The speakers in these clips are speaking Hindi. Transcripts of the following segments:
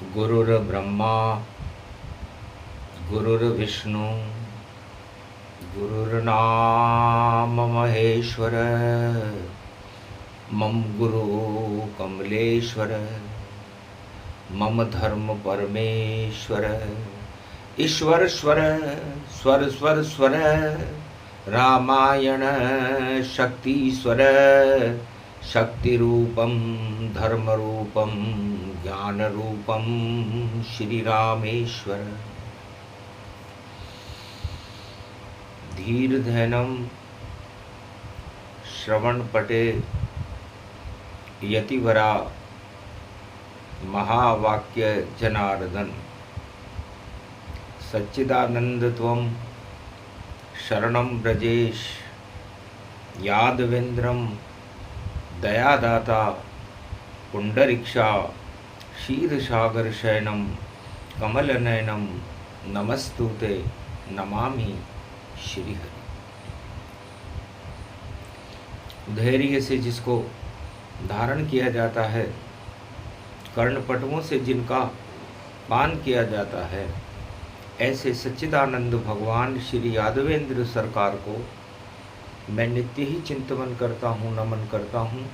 गुरुर्ब्रह्मा गुरुर्विष्णु गुरुर्नाम महेश्वर मम गुरु कमलेश्वर मम धर्म परमेश्वर ईश्वर स्वर स्वर स्वर स्वर रामायण शक्तिस्वर शक्ति रूपम धर्म रूपम ज्ञान रूपम श्री रामेश्वर धीर धैनम श्रवण पटे यतिवरा महावाक्य जनार्दन सच्चिदानंद त्वं शरणं ब्रजेश यादवेन्द्रम दयादाता पुंडरीक्षा क्षीरसागर शयनम कमलनयनम नमस्तुते नमामि श्रीहरि। धैर्य से जिसको धारण किया जाता है, कर्णपटुओं से जिनका पान किया जाता है, ऐसे सच्चिदानंद भगवान श्री यादवेंद्र सरकार को मैं नित्य ही चिंतन करता हूँ, नमन करता हूँ।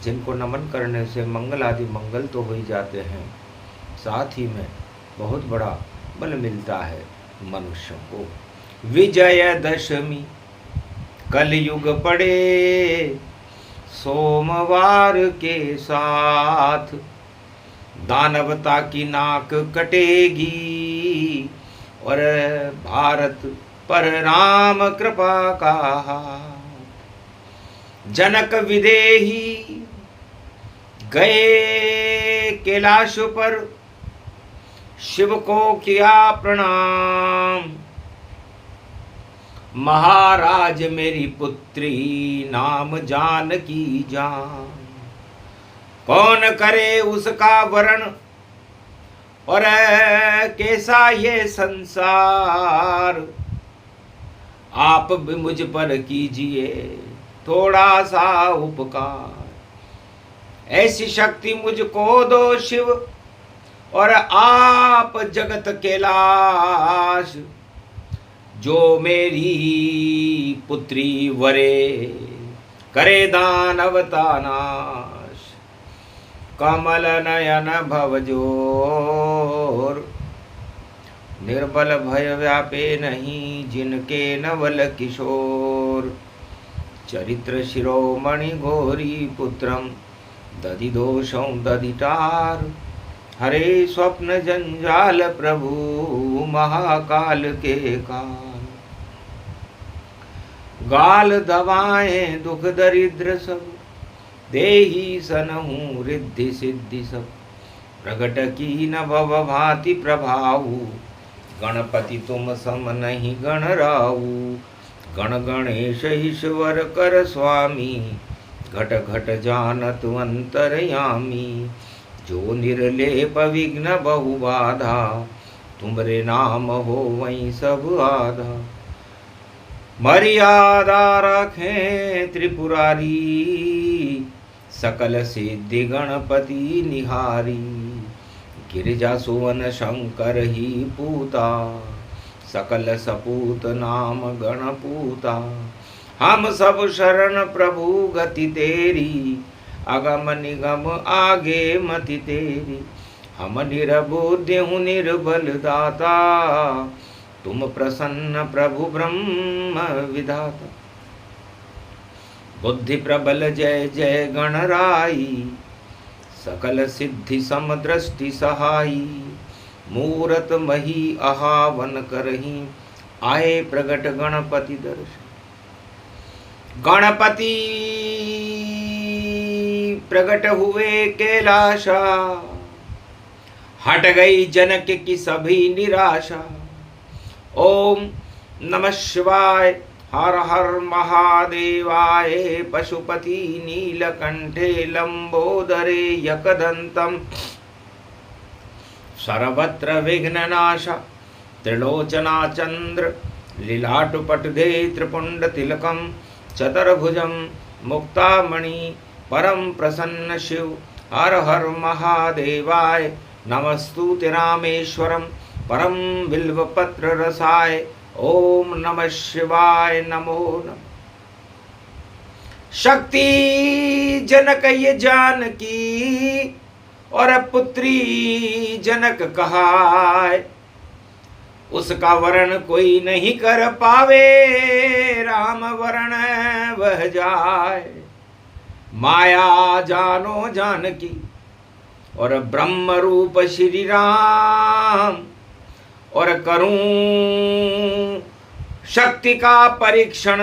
जिनको नमन करने से मंगल आदि मंगल तो हो ही जाते हैं, साथ ही में बहुत बड़ा बल मिलता है मनुष्यों को। विजयदशमी कलयुग पड़े सोमवार के साथ, दानवता की नाक कटेगी और भारत पर राम कृपा का हाथ। जनक विदेही गए कैलाश पर, शिव को किया प्रणाम। महाराज मेरी पुत्री नाम जानकी जान, कौन करे उसका वरण और कैसा ये संसार। आप भी मुझ पर कीजिए थोड़ा सा उपकार, ऐसी शक्ति मुझको दो शिव और आप जगत कैलाश। जो मेरी पुत्री वरे करे दानवता नाश, कमल नयन भवजोर निर्बल भय व्यापे नहीं जिनके नवल किशोर। चरित्र शिरोमणि घोरी पुत्रम दधिदोषं दधिटार, हरे स्वप्न जंजाल प्रभु महाकाल के काल। गाल दबाएं दुख दरिद्र सब, देही सनहूं रिद्धि सिद्धि सब। प्रगट की न भव भांति प्रभाऊ, गणपति तुम सम नहीं गण राऊ। गण गणेश ईश्वर कर स्वामी, घट घट जानत अंतरयामी। जो निर्लेप विघ्न बहु बाधा, तुमरे नाम हो वहीं सब आधा। मर्यादा रखें त्रिपुरारी, सकल सिद्धि गणपति निहारी। गिरिजा सुवन शंकर ही पूता, सकल सपूत नाम गणपूता। हम सब शरण प्रभु गति तेरी, अगम निगम आगे मति तेरी। हम निरबुद्धि हूँ निर्बल दाता, तुम प्रसन्न प्रभु ब्रह्म विधाता। बुद्धि प्रबल जय जय गणराई, सकल सिद्धि सम दृष्टि सहाई। मूरत मही आहावन करही, आए प्रगट गणपति दर्शन। गणपति प्रगट हुए कैलाशा, हट गई जनक की सभी निराशा। ओम नमः शिवाय, हर हर महादेवाय। पशुपति नीलकंठे लंबोदरे एकदंतम, सर्वत्र विघ्ननाश त्रिलोचना चंद्र। लीलाटुपटधे त्रिपुंड तिलकम, चतुर्भुजम मुक्तामणि परम प्रसन्न शिव। हर हर महादेवाय नमस्तुते रामेश्वरम परम बिल्वपत्र रसाय। ओम नमः शिवाय नमो नमः। शक्ति जनक ये जानकी और पुत्री जनक कहाय। उसका वर्ण कोई नहीं कर पावे, राम वर्ण वह जाय। माया जानो जानकी और ब्रह्म रूप श्री राम, और करूं शक्ति का परीक्षण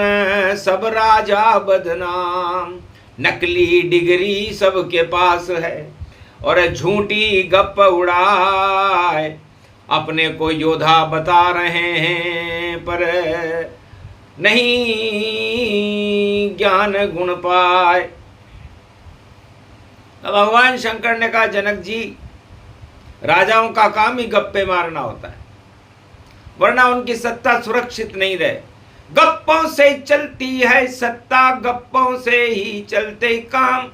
सब राजा बदनाम। नकली डिग्री सबके पास है और झूठी गप उड़ाए। अपने को योद्धा बता रहे हैं पर नहीं ज्ञान गुण पाए। तो भगवान शंकर ने कहा, जनक जी, राजाओं का काम ही गप्पे मारना होता है, वरना उनकी सत्ता सुरक्षित नहीं रहे। गप्पों से चलती है सत्ता, गप्पों से ही चलते काम।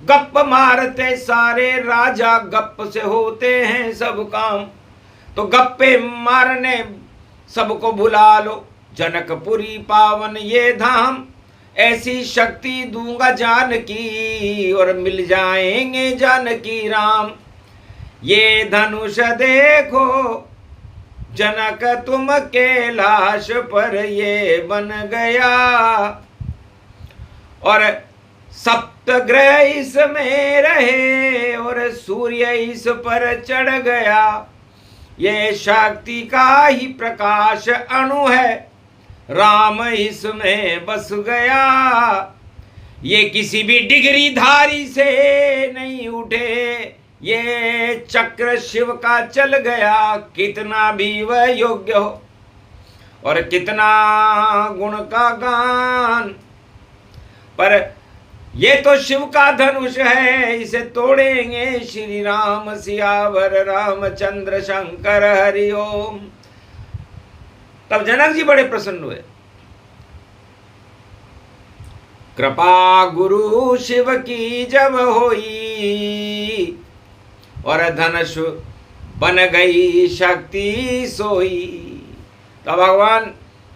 गप मारते सारे राजा, गप से होते हैं सब काम। तो गप्पे मारने सबको बुला लो, जनकपुरी पावन ये धाम। ऐसी शक्ति दूंगा जानकी और मिल जाएंगे जानकी राम। ये धनुष देखो जनक तुम कैलाश पर ये बन गया, और सप्तग्रह इसमें रहे और सूर्य इस पर चढ़ गया। ये शक्ति का ही प्रकाश अणु है, राम इसमें बस गया। ये किसी भी डिग्री धारी से नहीं उठे, ये चक्र शिव का चल गया। कितना भी वह योग्य हो और कितना गुण का गान, पर ये तो शिव का धनुष है, इसे तोड़ेंगे श्री राम। सियावर रामचंद्र शंकर हरि ओम। तब जनक जी बड़े प्रसन्न हुए। कृपा गुरु शिव की जब होई, और धनुष बन गई शक्ति सोई। तो भगवान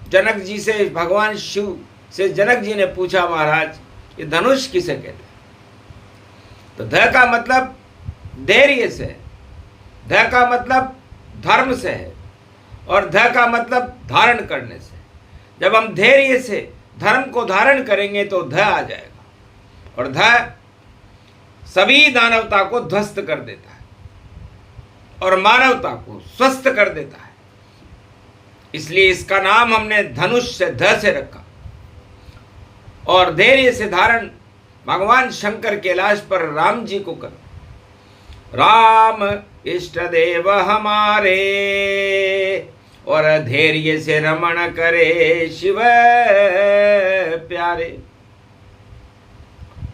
जनक जी से, भगवान शिव से जनक जी ने पूछा, महाराज ये धनुष किसे कहते हैं? तो ध का मतलब धैर्य से है, ध का मतलब धर्म से है, और ध का मतलब धारण करने से। जब हम धैर्य से धर्म को धारण करेंगे तो ध आ जाएगा, और ध सभी दानवता को ध्वस्त कर देता है और मानवता को स्वस्थ कर देता है। इसलिए इसका नाम हमने धनुष से ध से रखा। और धैर्य से धारण भगवान शंकर कैलाश पर राम जी को कर। राम इष्ट देव हमारे, और धैर्य से रमण करे शिव प्यारे।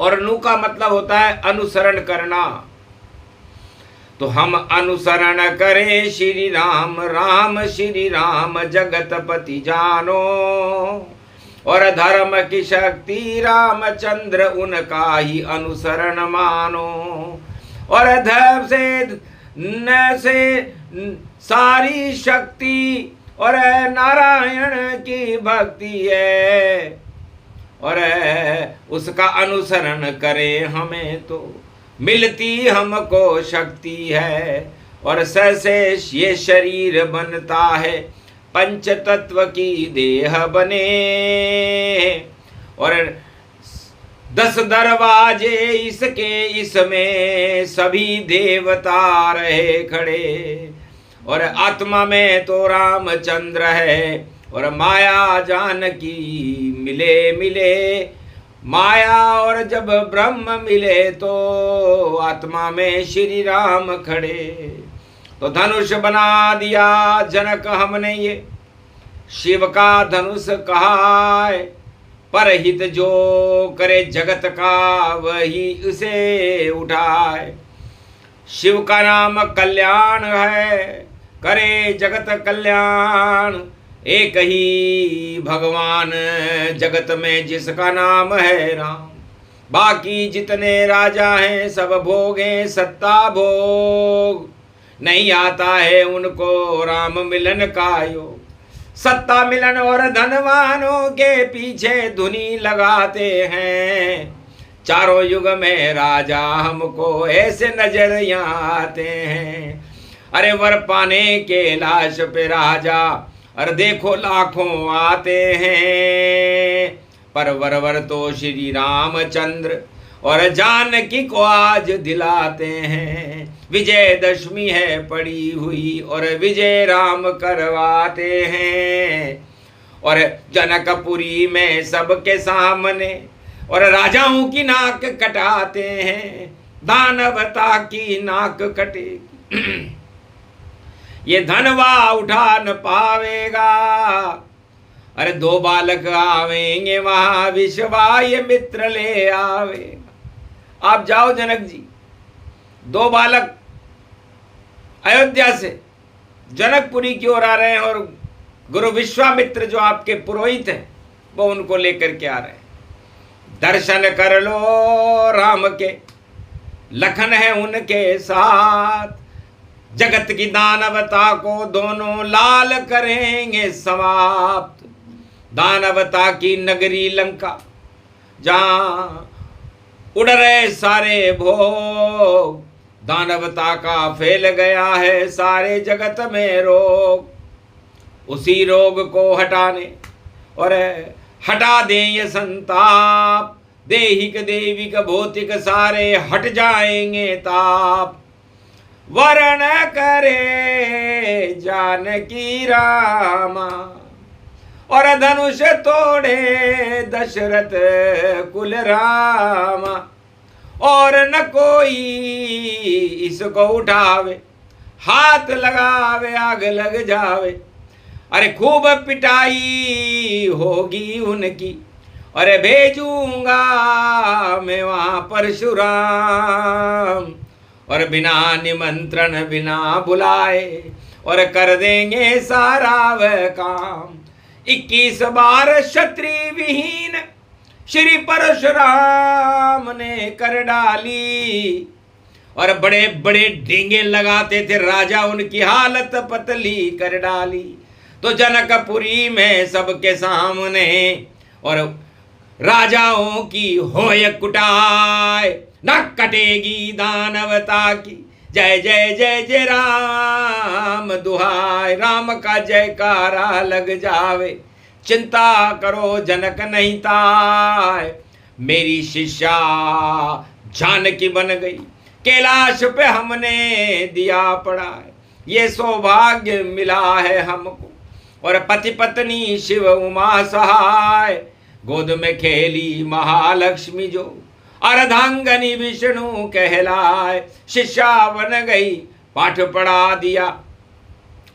और नु का मतलब होता है अनुसरण करना। तो हम अनुसरण करें श्री राम, राम श्री राम जगतपति जानो। और धर्म की शक्ति रामचंद्र उनका ही अनुसरण मानो। और धर्म से न से सारी शक्ति और नारायण की भक्ति है, और उसका अनुसरण करें हमें तो मिलती हमको शक्ति है। और से ये शरीर बनता है, पंच तत्व की देह बने। और 10 दरवाजे इसके, इसमें सभी देवता रहे खड़े। और आत्मा में तो रामचंद्र है, और माया जानकी मिले मिले। माया और जब ब्रह्म मिले तो आत्मा में श्री राम खड़े। तो धनुष बना दिया जनक हमने ये, शिव का धनुष कहा है। परहित जो करे जगत का वही उसे उठाए। शिव का नाम कल्याण है, करे जगत कल्याण। एक ही भगवान जगत में जिसका नाम है राम। बाकी जितने राजा हैं सब भोगे सत्ता भोग। नहीं आता है उनको राम मिलन का योग। सत्ता मिलन और धनवानों के पीछे धुनी लगाते हैं, चारों युग में राजा हमको ऐसे नजर यहाँ आते हैं। अरे वर पाने के लाश पे राजा अरे देखो लाखों आते हैं, पर वर तो श्री रामचंद्र और जानकी को आज दिलाते हैं। विजयदशमी है पड़ी हुई और विजय राम करवाते हैं, और जनकपुरी में सबके सामने और राजाओं की नाक कटाते हैं। दानवता की नाक कटेगी ये धनवा उठा न पावेगा। अरे दो बालक आवेंगे वहां विश्वा ये मित्र ले आवेगा। आप जाओ जनक जी, दो बालक अयोध्या से जनकपुरी की ओर आ रहे हैं और गुरु विश्वामित्र जो आपके पुरोहित हैं वो उनको लेकर के आ रहे हैं। दर्शन कर लो राम के, लखन है उनके साथ, जगत की दानवता को दोनों लाल करेंगे समाप्त। दानवता की नगरी लंका जहां उड़ रहे सारे भोग, दानवता का फैल गया है सारे जगत में रोग। उसी रोग को हटाने और हटा दें ये संताप, देहिक देविक भौतिक सारे हट जाएंगे ताप। वरण करे जानकी रामा और धनुष तोड़े दशरथ कुल रामा, और न कोई इसको उठावे, हाथ लगावे आग लग जावे। अरे खूब पिटाई होगी उनकी, अरे भेजूंगा मैं वहां परशुराम, और बिना निमंत्रण बिना बुलाए और कर देंगे सारा वह काम। 21 बार क्षत्रिय विहीन श्री परशुराम ने कर डाली, और बड़े बड़े डींगे लगाते थे राजा, उनकी हालत पतली कर डाली। तो जनकपुरी में सबके सामने और राजाओं की होय कुटाय, न कटेगी दानवता की जय जय जय जय राम दुहाय। राम का जयकारा लग जावे, चिंता करो जनक नहीं ताय। मेरी शिष्या जानकी बन गई, कैलाश पे हमने दिया पड़ा, ये सौभाग्य मिला है हमको। और पति पत्नी शिव उमा सहाय, गोद में खेली महालक्ष्मी जो अर्धांगनी विष्णु कहलाए। शिष्या बन गई, पाठ पढ़ा दिया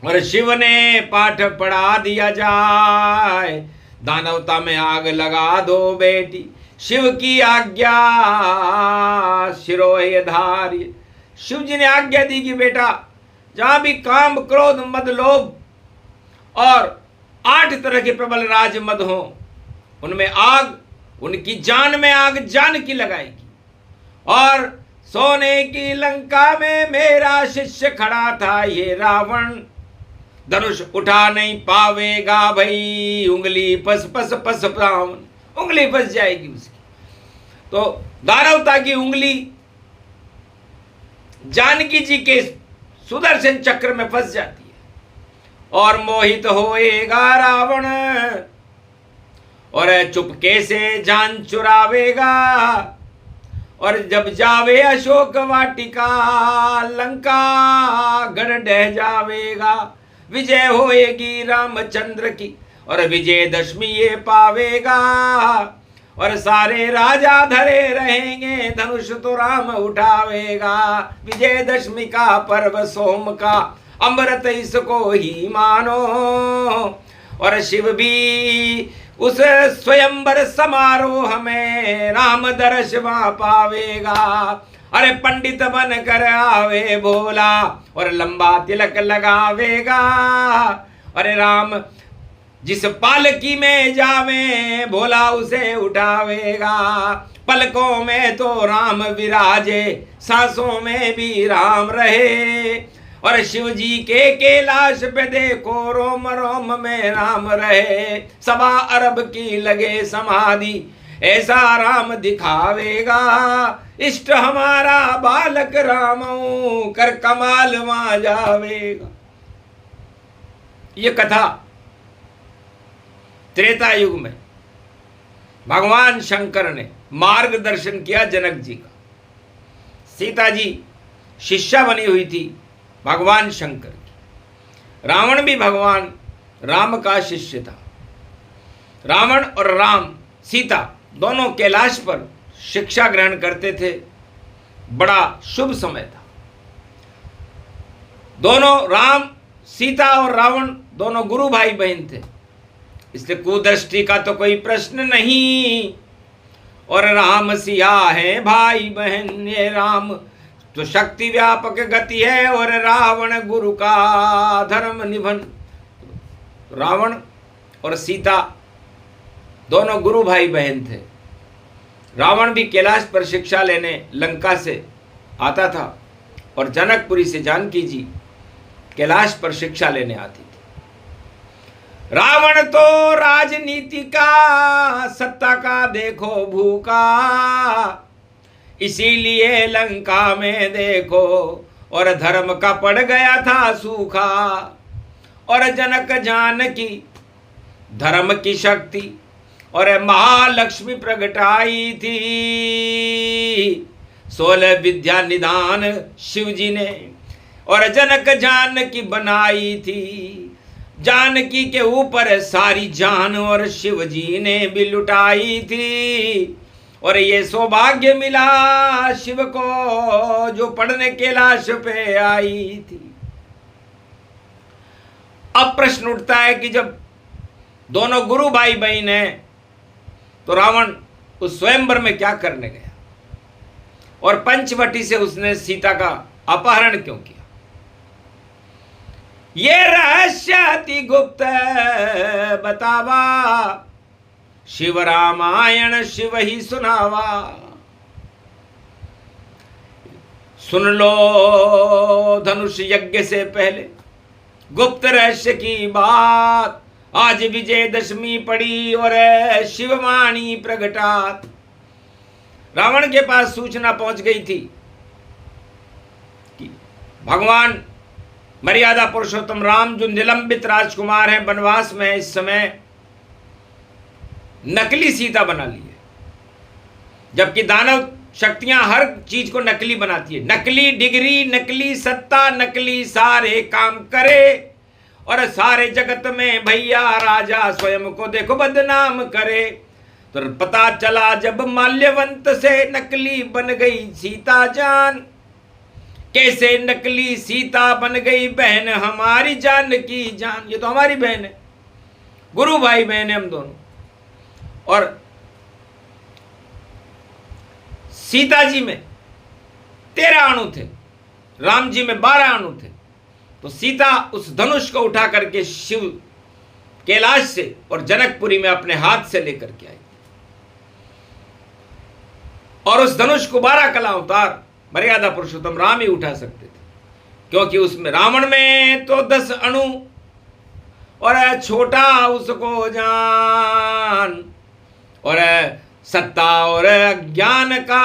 और शिव ने पाठ पढ़ा दिया जाए। दानवता में आग लगा दो बेटी, शिव की आज्ञा शिरोय धार्य। शिव जी ने आज्ञा दी कि बेटा जहां भी काम क्रोध मद लोभ और 8 तरह के प्रबल राज मद हो, उनमें आग, उनकी जान में आग जानकी लगाएगी। और सोने की लंका में मेरा शिष्य खड़ा था ये रावण, धनुष उठा नहीं पावेगा भाई, उंगली पस पस पस रावण, उंगली फंस जाएगी उसकी। तो दानवता की उंगली जानकी जी के सुदर्शन चक्र में फंस जाती है और मोहित होएगा रावण, और चुपके से जान चुरावेगा। और जब जावे अशोक वाटिका, लंका गढ़ ढह जावेगा। विजय होएगी रामचंद्र की और विजयदशमी ये पावेगा। और सारे राजा धरे रहेंगे, धनुष तो राम उठावेगा। विजयदशमी का पर्व सोम का, अमृत इसको ही मानो। और शिव भी उस स्वयंवर समारोह में राम दर्श वहां पावेगा। अरे पंडित बन कर आवे भोला और लंबा तिलक लगावेगा। अरे राम जिस पालकी में जावे, भोला उसे उठावेगा। पलकों में तो राम विराजे, सांसों में भी राम रहे। और शिव जी के कैलाश पे देखो रोम रोम में राम रहे, 1.25 अरब की लगे समाधि, ऐसा राम दिखावेगा, इष्ट हमारा बालक राम कर कमाल वहां जावेगा। ये कथा त्रेता युग में भगवान शंकर ने मार्गदर्शन किया जनक जी का। सीता जी शिष्या बनी हुई थी भगवान शंकर की। रावण भी भगवान राम का शिष्य था। रावण और राम सीता दोनों कैलाश पर शिक्षा ग्रहण करते थे। बड़ा शुभ समय था। दोनों राम सीता और रावण दोनों गुरु भाई बहन थे, इसलिए कुदृष्टि का तो कोई प्रश्न नहीं। और राम सिया है भाई बहन, ये राम तो शक्ति व्यापक गति है और रावण गुरु का धर्म निभन। रावण और सीता दोनों गुरु भाई बहन थे। रावण भी कैलाश पर शिक्षा लेने लंका से आता था और जनकपुरी से जानकी जी कैलाश पर शिक्षा लेने आती थी। रावण तो राजनीति का सत्ता का देखो भूखा, इसीलिए लंका में देखो और धर्म का पड़ गया था सूखा। और जनक जानकी धर्म की शक्ति और महालक्ष्मी प्रगटाई थी। 16 विद्या निदान शिव जी ने और जनक जानकी बनाई थी। जानकी के ऊपर सारी जान और शिव जी ने भी लुटाई थी। और ये सौभाग्य मिला शिव को जो पढ़ने कैलाश पे आई थी। अब प्रश्न उठता है कि जब दोनों गुरु भाई बहन हैं तो रावण उस स्वयंवर में क्या करने गया और पंचवटी से उसने सीता का अपहरण क्यों किया? ये रहस्य अति गुप्त बतावा, शिव रामायण शिव ही सुनावा। सुन लो धनुष यज्ञ से पहले गुप्त रहस्य की बात। आज विजयदशमी पड़ी और शिववाणी प्रगटात। रावण के पास सूचना पहुंच गई थी कि भगवान मर्यादा पुरुषोत्तम राम जो निलंबित राजकुमार हैं, वनवास में इस समय नकली सीता बना ली है। जबकि दानव शक्तियां हर चीज को नकली बनाती है। नकली डिग्री, नकली सत्ता, नकली सारे काम करे और सारे जगत में भैया राजा स्वयं को देखो बदनाम करे। तो पता चला जब माल्यवंत से नकली बन गई सीता जान, कैसे नकली सीता बन गई बहन हमारी जान की जान। ये तो हमारी बहन है, गुरु भाई बहन है हम दोनों। और सीता जी में 13 अणु थे, राम जी में 12 अणु थे। तो सीता उस धनुष को उठा करके शिव कैलाश से और जनकपुरी में अपने हाथ से लेकर के आई। और उस धनुष को 12 कला अवतार मर्यादा पुरुषोत्तम राम ही उठा सकते थे, क्योंकि उसमें रावण में तो 10 अणु और छोटा उसको जान और सत्ता और ज्ञान का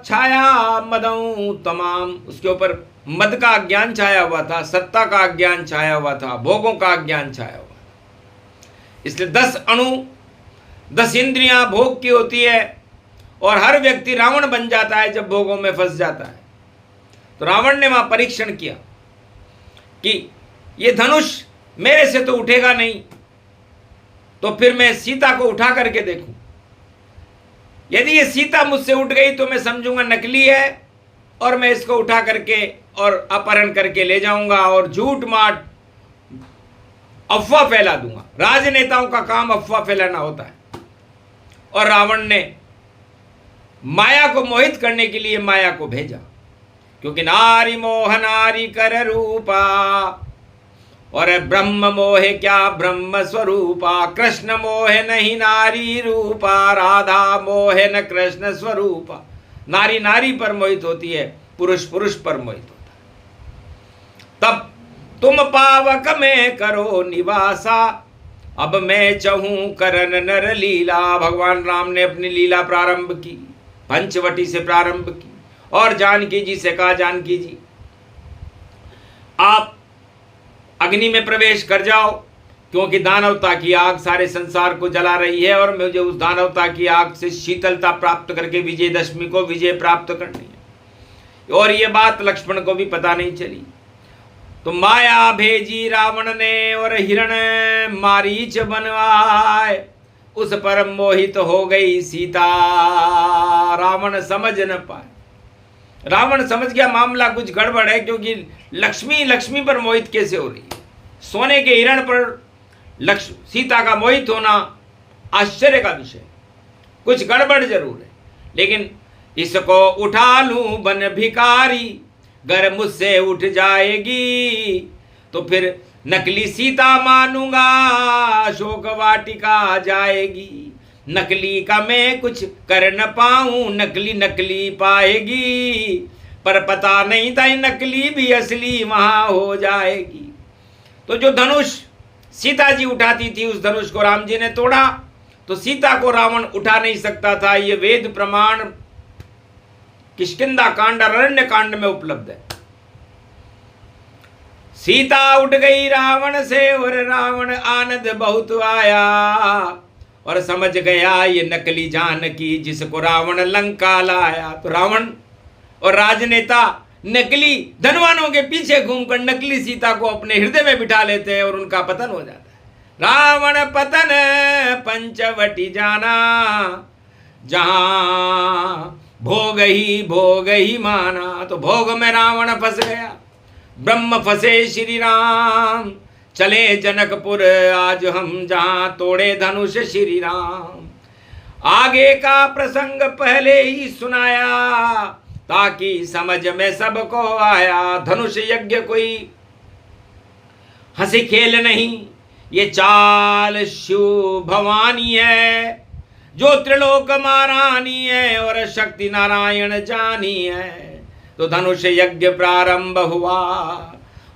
छाया मदऊ तमाम। उसके ऊपर मद का ज्ञान छाया हुआ था, सत्ता का ज्ञान छाया हुआ था, भोगों का ज्ञान छाया हुआ था। इसलिए 10 अणु 10 इंद्रियां भोग की होती है और हर व्यक्ति रावण बन जाता है जब भोगों में फंस जाता है। तो रावण ने वहां परीक्षण किया कि ये धनुष मेरे से तो उठेगा नहीं, तो फिर मैं सीता को उठा करके देखूं। यदि ये सीता मुझसे उठ गई तो मैं समझूंगा नकली है और मैं इसको उठा करके और अपहरण करके ले जाऊंगा और झूठ माट अफवाह फैला दूंगा। राजनेताओं का काम अफवाह फैलाना होता है। और रावण ने माया को मोहित करने के लिए माया को भेजा, क्योंकि नारी मोह नारी कर रूपा और ब्रह्म मोहे क्या ब्रह्म स्वरूपा। कृष्ण मोहे नहीं नारी रूपा, राधा मोहे न कृष्ण स्वरूपा। नारी नारी पर मोहित होती है, पुरुष पुरुष पर मोहित होता है। तब तुम पावक में करो निवासा, अब मैं चहूं करन नर लीला। भगवान राम ने अपनी लीला प्रारंभ की, पंचवटी से प्रारंभ की और जानकी जी से कहा, जानकी जी आप अग्नि में प्रवेश कर जाओ, क्योंकि दानवता की आग सारे संसार को जला रही है और मुझे उस दानवता की आग से शीतलता प्राप्त करके विजयदशमी को विजय प्राप्त करनी है। और ये बात लक्ष्मण को भी पता नहीं चली। तो माया भेजी रावण ने और हिरण मारीच बनवाए, उस पर मोहित हो गई सीता, रावण समझ न पाए। रावण समझ गया मामला कुछ गड़बड़ है, क्योंकि लक्ष्मी पर मोहित कैसे हो रही है। सोने के हिरण पर सीता का मोहित होना आश्चर्य का विषय, कुछ गड़बड़ जरूर है। लेकिन इसको उठा लूं बन भिखारी, गर मुझसे उठ जाएगी तो फिर नकली सीता मानूंगा, अशोक वाटिका जाएगी। नकली का मैं कुछ कर न पाऊं, नकली नकली पाएगी, पर पता नहीं था नकली भी असली वहां हो जाएगी। तो जो धनुष सीता जी उठाती थी, उस धनुष को राम जी ने तोड़ा, तो सीता को रावण उठा नहीं सकता था। ये वेद प्रमाण किष्किंधा कांड अरण्य कांड में उपलब्ध है। सीता उठ गई रावण से और रावण आनंद बहुत आया, और समझ गया ये नकली जानकी जिसको रावण लंका लाया। तो रावण और राजनेता नकली धनवानों के पीछे घूमकर नकली सीता को अपने हृदय में बिठा लेते हैं और उनका पतन हो जाता है। रावण पतन पंचवटी जाना, जहां भोग ही माना। तो भोग में रावण फंस गया, ब्रह्म फंसे श्री राम, चले जनकपुर आज हम जहां तोड़े धनुष श्री राम। आगे का प्रसंग पहले ही सुनाया, ताकि समझ में सबको आया। धनुष यज्ञ कोई हंसी खेल नहीं, ये चाल शिव भवानी है, जो त्रिलोक महारानी है और शक्ति नारायण जानी है। तो धनुष यज्ञ प्रारंभ हुआ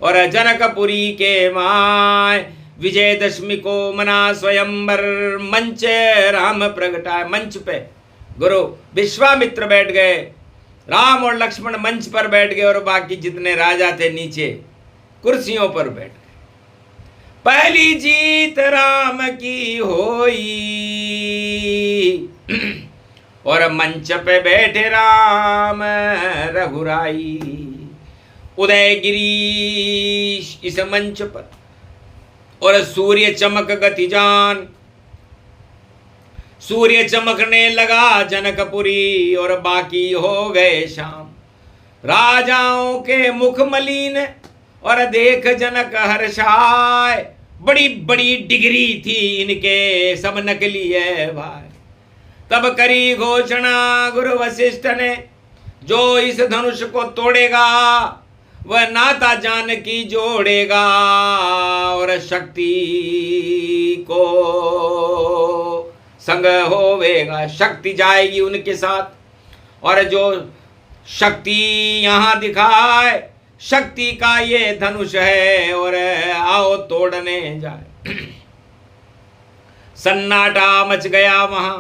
और जनकपुरी के माय विजयदशमी को मना स्वयंवर मंच राम प्रगटाए। मंच पे गुरु विश्वामित्र बैठ गए, राम और लक्ष्मण मंच पर बैठ गए और बाकी जितने राजा थे नीचे कुर्सियों पर बैठ गए। पहली जीत राम की होई और मंच पे बैठे राम रघुराई। उदयगिरी इस मंच पर और सूर्य चमक गति जान, सूर्य चमकने लगा जनकपुरी और बाकी हो गए शाम। राजाओं के मुख मलिन और देख जनक हर्षाय, बड़ी बड़ी डिग्री थी इनके, सब नकली है भाई। तब करी घोषणा गुरु वशिष्ठ ने, जो इस धनुष को तोड़ेगा वह नाता जानकी जोड़ेगा और शक्ति को संग होवेगा। शक्ति जाएगी उनके साथ और जो शक्ति यहाँ दिखाए, शक्ति का ये धनुष है और आओ तोड़ने जाए। सन्नाटा मच गया वहां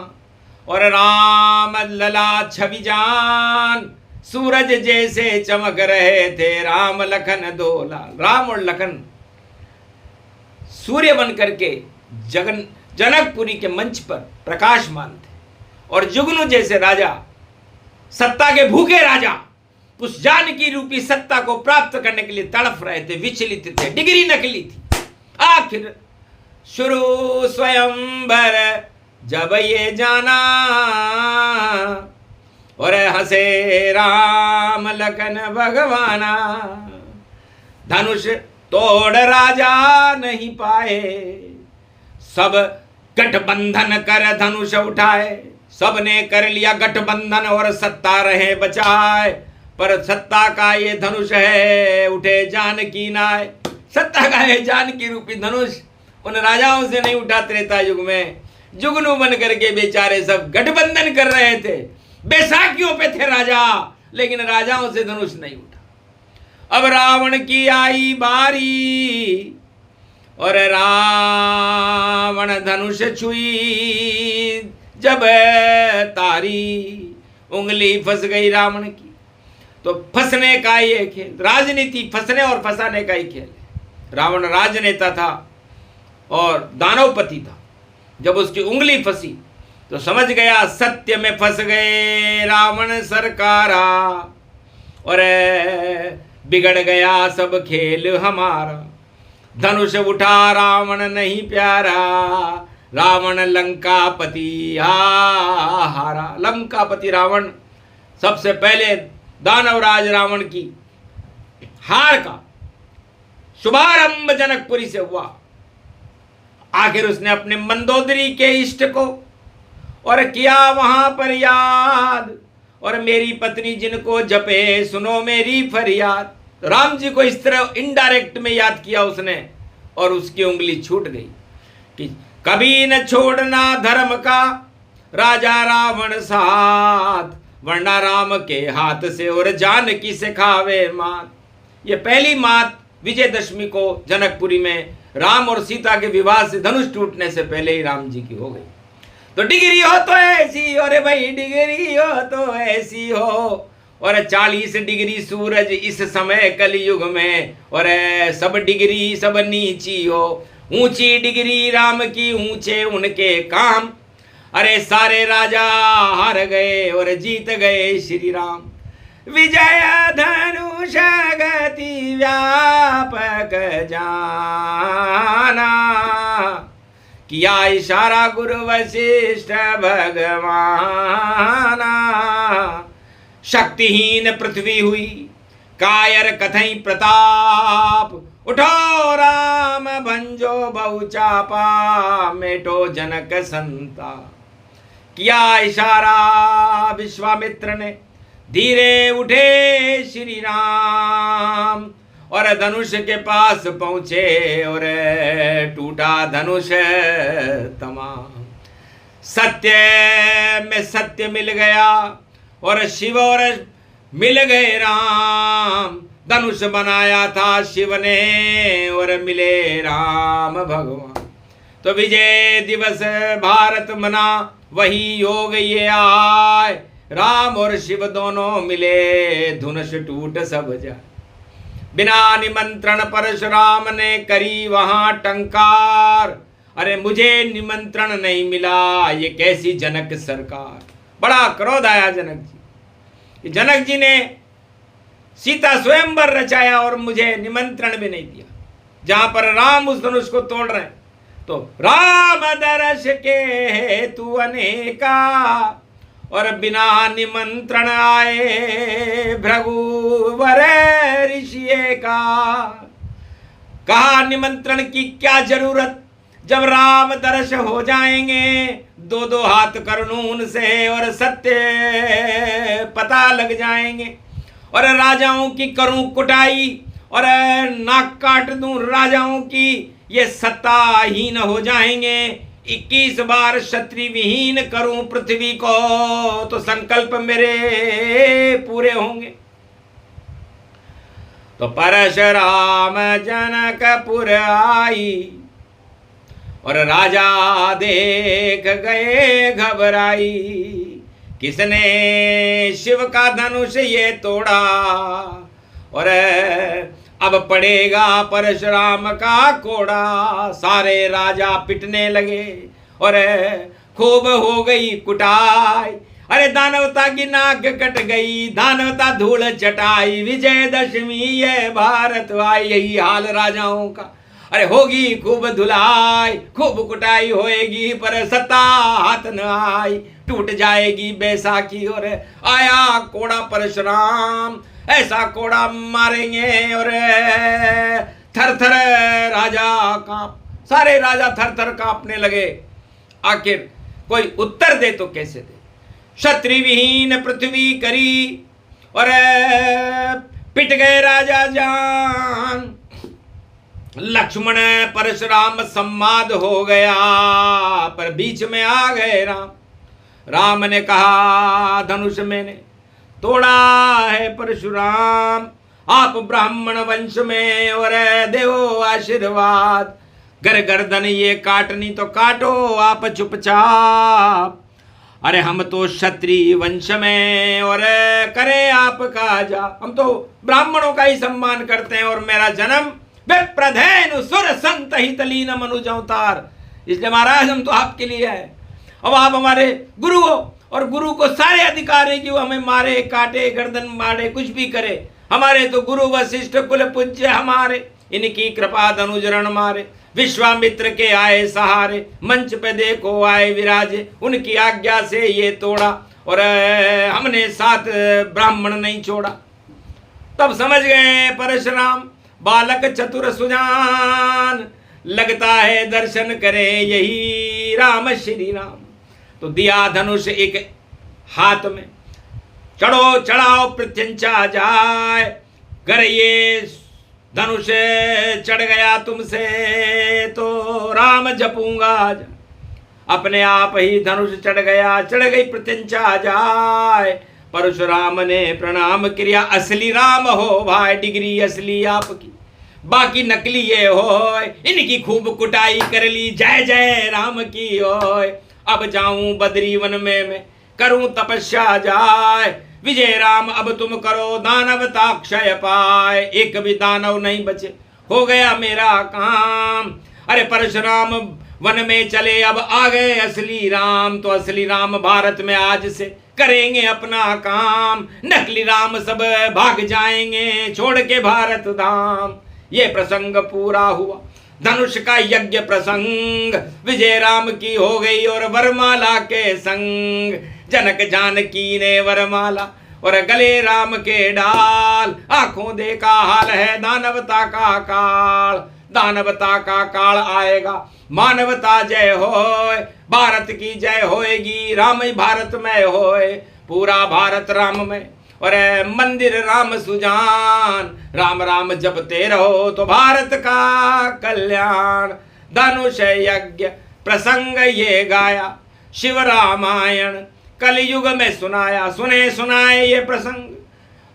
और राम लला छवि जान, सूरज जैसे चमक रहे थे राम लखन दो लाल। राम और लखन सूर्य बन करके जनकपुरी के मंच पर प्रकाशमान थे और जुगनू जैसे राजा, सत्ता के भूखे राजा, उस जानकी रूपी सत्ता को प्राप्त करने के लिए तड़फ रहे थे, विचलित थे। डिग्री नकली थी। आखिर शुरू स्वयंवर जब ये जाना और हंसे राम लखन भगवाना। धनुष तोड़ राजा नहीं पाए, सब गठबंधन कर धनुष उठाए। सबने कर लिया गठबंधन और सत्ता रहे बचाए, पर सत्ता का ये धनुष है उठे जानकी नाय। सत्ता का है जानकी रूपी धनुष उन राजाओं से नहीं उठा। त्रेता युग में जुगनू बन करके बेचारे सब गठबंधन कर रहे थे, बैसाखियों पे थे राजा, लेकिन राजाओं से धनुष नहीं उठा। अब रावण की आई बारी और रावण धनुष छुई जब तारी, उंगली फंस गई रावण की। तो फंसने का ये खेल, राजनीति फंसने और फंसाने का ही खेल है। रावण राजनेता था और दानवपति था। जब उसकी उंगली फंसी तो समझ गया सत्य में फंस गए रावण सरकारा, और बिगड़ गया सब खेल हमारा। धनुष उठा रावण नहीं प्यारा, रावण लंकापति हारा। लंकापति रावण सबसे पहले दानवराज रावण की हार का शुभारंभ जनकपुरी से हुआ। आखिर उसने अपने मंदोदरी के इष्ट को और किया वहां पर याद, और मेरी पत्नी जिनको जपे सुनो मेरी फरियाद। राम जी को इस तरह इनडायरेक्ट में याद किया उसने, और उसकी उंगली छूट गई कि कभी न छोड़ना धर्म का राजा रावण साथ, वरना राम के हाथ से और जानकी से खावे मात। ये पहली मात विजयदशमी को जनकपुरी में राम और सीता के विवाह से धनुष टूटने से पहले ही राम जी की हो गई। तो डिग्री हो तो ऐसी, अरे भाई डिग्री हो तो ऐसी हो, और 40 डिग्री सूरज इस समय कलयुग में, और सब डिग्री सब नीची हो। ऊंची डिग्री राम की, ऊंचे उनके काम, अरे सारे राजा हार गए और जीत गए श्री राम। विजय धनुष गति व्यापक जाना, किया इशारा गुरु वशिष्ठ भगवाना। शक्तिहीन पृथ्वी हुई कायर कथई प्रताप, उठो राम भंजो बहुचापा, मेटो जनक संता। किया इशारा विश्वामित्र ने, धीरे उठे श्री राम, और धनुष के पास पहुंचे और टूटा धनुष तमाम। सत्य में सत्य मिल गया और शिव और मिल गए राम। धनुष बनाया था शिव ने और मिले राम भगवान। तो विजय दिवस भारत मना, वही योग ये आए, राम और शिव दोनों मिले, धनुष टूट सब जाए। बिना निमंत्रण परशुराम ने करी वहां टंकार, अरे मुझे निमंत्रण नहीं मिला, ये कैसी जनक सरकार। बड़ा क्रोध आया जनक जी। जनक जी ने सीता स्वयंवर रचाया और मुझे निमंत्रण भी नहीं दिया। जहां पर राम उस धनुष को तोड़ रहे हैं, तो राम दर्श के हेतु अनेका, और बिना निमंत्रण आए भृगुवर ऋषि का। कहा निमंत्रण की क्या जरूरत, जब राम दर्श हो जाएंगे, दो दो हाथ कर लूं उनसे और सत्य पता लग जाएंगे। और राजाओं की करूं कुटाई और नाक काट दूं राजाओं की, ये सत्ताहीन हो जाएंगे। 21 बार क्षत्रिय विहीन करूं पृथ्वी को, तो संकल्प मेरे पूरे होंगे। तो परशुराम जनकपुर आई, और राजा देख गए घबराई। किसने शिव का धनुष ये तोड़ा, और अब पड़ेगा परशुराम का कोड़ा। सारे राजा पिटने लगे और खूब हो गई कुटाई। अरे दानवता की नाक कट गई, दानवता धूल चटाई। विजयदशमी ये भारत आई, यही हाल राजाओं का। अरे होगी खूब धुलाई, खूब कुटाई होएगी, पर सत्ता हाथ न आई। टूट जाएगी बैसाखी और आया कोड़ा परशुराम। ऐसा कोड़ा मारेंगे और थर थर राजा कांप, सारे राजा थर थर कांपने लगे। आखिर कोई उत्तर दे तो कैसे दे। क्षत्रिय विहीन पृथ्वी करी और पिट गए राजा जान। लक्ष्मण परशुराम संवाद हो गया, पर बीच में आ गए राम। राम ने कहा धनुष मैंने तोड़ा है परशुराम, आप ब्राह्मण वंश में और देवो आशीर्वाद। गर गर्दन ये काटनी तो काटो आप चुपचाप। अरे हम तो क्षत्रिय वंश में और करे आपका जा। हम तो ब्राह्मणों का ही सम्मान करते हैं और मेरा जन्म विप्रधेनु सुर संत हित लीन मनुज अवतार। इसलिए महाराज हम तो आपके लिए है। अब आप हमारे गुरु हो और गुरु को सारे अधिकार है कि वो हमें मारे काटे गर्दन मारे कुछ भी करे। हमारे तो गुरु वशिष्ठ कुल पूज्य हमारे, इनकी कृपा धनुजरण मारे। विश्वामित्र के आए सहारे, मंच पे देखो आए विराजे। उनकी आज्ञा से ये तोड़ा और हमने 7 ब्राह्मण नहीं छोड़ा। तब समझ गए परशुराम बालक चतुर सुजान, लगता है दर्शन करे यही राम श्री राम। तो दिया धनुष एक हाथ में, चढ़ो चढ़ाओ प्रत्यंचा जाए। गर ये धनुष चढ़ गया तुमसे तो राम जपूंगा आज। अपने आप ही धनुष चढ़ गया, चढ़ गई प्रत्यंचा जाए। परशुराम ने प्रणाम किया, असली राम हो भाई, डिग्री असली आपकी, बाकी नकली ये हो। इनकी खूब कुटाई कर ली, जय जय राम की हो। अब जाऊं बद्री वन में मैं, करूं तपस्या जाए। विजय राम अब तुम करो दानवता क्षय पाए। एक भी दानव नहीं बचे, हो गया मेरा काम। अरे परशुराम वन में चले, अब आ गए असली राम। तो असली राम भारत में आज से करेंगे अपना काम। नकली राम सब भाग जाएंगे छोड़ के भारत धाम। ये प्रसंग पूरा हुआ धनुष का यज्ञ प्रसंग। विजय राम की हो गई और वरमाला के संग। जनक जानकी ने वरमाला और गले राम के डाल। आंखों देखा हाल है दानवता का काल। दानवता का काल आएगा, मानवता जय होए। भारत की जय होएगी, राम ही भारत में होए। पूरा भारत राम में और मंदिर राम सुजान। राम राम जपते रहो तो भारत का कल्याण। धनुष यज्ञ प्रसंग ये गाया, शिव रामायण कलयुग में सुनाया। सुने सुनाए ये प्रसंग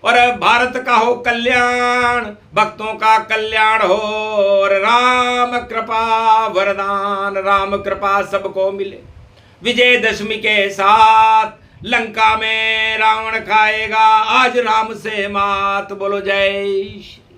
और भारत का हो कल्याण, भक्तों का कल्याण हो और राम कृपा वरदान। राम कृपा सबको मिले। विजयदशमी के साथ लंका में रावण खाएगा आज राम से मात। बोलो जय श्री